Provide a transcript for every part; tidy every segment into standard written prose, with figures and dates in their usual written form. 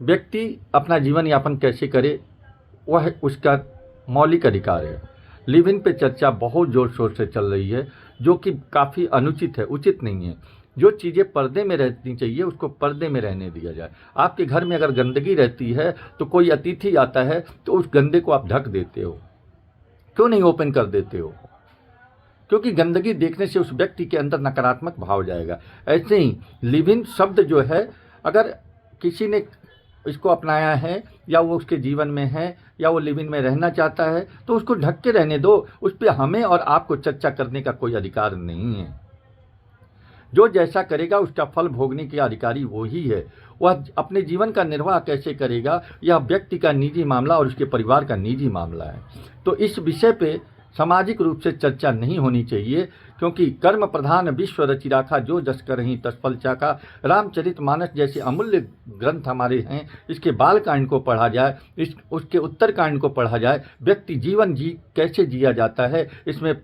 व्यक्ति अपना जीवन यापन कैसे करे वह उसका मौलिक अधिकार है। लिव इन पे चर्चा बहुत ज़ोर शोर से चल रही है, जो कि काफ़ी अनुचित है, उचित नहीं है। जो चीज़ें पर्दे में रहनी चाहिए उसको पर्दे में रहने दिया जाए। आपके घर में अगर गंदगी रहती है तो कोई अतिथि आता है तो उस गंदे को आप ढक देते हो, क्यों नहीं ओपन कर देते हो? क्योंकि गंदगी देखने से उस व्यक्ति के अंदर नकारात्मक भाव जाएगा। ऐसे ही लिव इन शब्द जो है, अगर किसी ने इसको अपनाया है या वो उसके जीवन में है या वो लिव इन में रहना चाहता है तो उसको ढक के रहने दो। उस पर हमें और आपको चर्चा करने का कोई अधिकार नहीं है। जो जैसा करेगा उसका फल भोगने के अधिकारी वो ही है। वह अपने जीवन का निर्वाह कैसे करेगा यह व्यक्ति का निजी मामला और उसके परिवार का निजी मामला है। तो इस विषय पे सामाजिक रूप से चर्चा नहीं होनी चाहिए, क्योंकि कर्म प्रधान विश्व रचि राखा, जो जस करहिं तस फल चाखा। रामचरितमानस जैसे अमूल्य ग्रंथ हमारे हैं, इसके बाल कांड को पढ़ा जाए, उसके उत्तर कांड को पढ़ा जाए। व्यक्ति जीवन कैसे जिया जाता है इसमें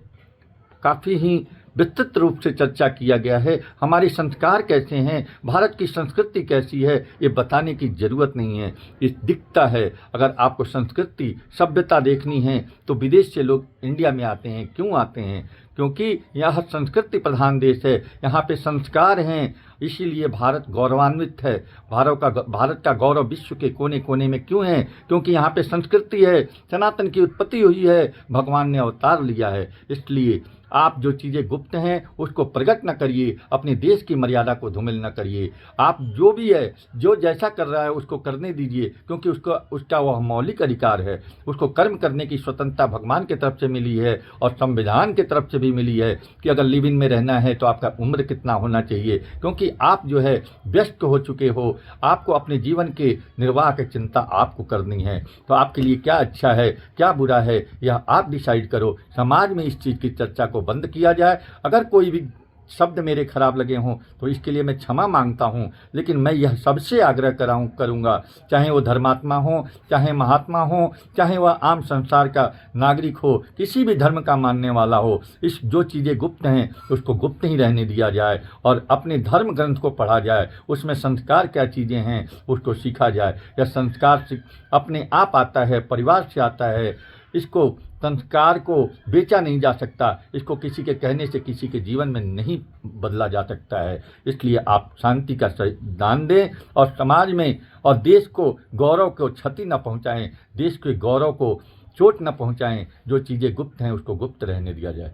काफ़ी ही विस्तृत रूप से चर्चा किया गया है। हमारे संस्कार कैसे हैं, भारत की संस्कृति कैसी है, ये बताने की ज़रूरत नहीं है। ये दिखता है। अगर आपको संस्कृति सभ्यता देखनी है तो विदेश से लोग इंडिया में आते हैं। क्यों आते हैं? क्योंकि यह संस्कृति प्रधान देश है, यहाँ पे संस्कार हैं, इसीलिए भारत गौरवान्वित है। भारत का गौरव विश्व के कोने कोने में क्यों है? क्योंकि यहाँ पे संस्कृति है, सनातन की उत्पत्ति हुई है, भगवान ने अवतार लिया है। इसलिए आप जो चीज़ें गुप्त हैं उसको प्रकट न करिए, अपने देश की मर्यादा को धूमिल न करिए। आप जो भी है, जो जैसा कर रहा है उसको करने दीजिए, क्योंकि उसका वह मौलिक अधिकार है। उसको कर्म करने की स्वतंत्रता भगवान की तरफ से मिली है और संविधान की तरफ से भी मिली है कि अगर लिव इन में रहना है तो आपका उम्र कितना होना चाहिए। क्योंकि आप जो है व्यस्त हो चुके हो, आपको अपने जीवन के निर्वाह की चिंता आपको करनी है। तो आपके लिए क्या अच्छा है क्या बुरा है यह आप डिसाइड करो। समाज में इस चीज़ की चर्चा को बंद किया जाए। अगर कोई भी शब्द मेरे खराब लगे हों तो इसके लिए मैं क्षमा मांगता हूं, लेकिन मैं यह सबसे आग्रह करूंगा, चाहे वो धर्मात्मा हो, चाहे महात्मा हो, चाहे वह आम संसार का नागरिक हो, किसी भी धर्म का मानने वाला हो, इस जो चीज़ें गुप्त हैं उसको गुप्त ही रहने दिया जाए और अपने धर्म ग्रंथ को पढ़ा जाए। उसमें संस्कार क्या चीज़ें हैं उसको सीखा जाए। यह संस्कार अपने आप आता है, परिवार से आता है। इसको संस्कार को बेचा नहीं जा सकता, इसको किसी के कहने से किसी के जीवन में नहीं बदला जा सकता है। इसलिए आप शांति का दान दें और समाज में और देश को गौरव को क्षति न पहुंचाएं, देश के गौरव को चोट न पहुंचाएं। जो चीज़ें गुप्त हैं उसको गुप्त रहने दिया जाए।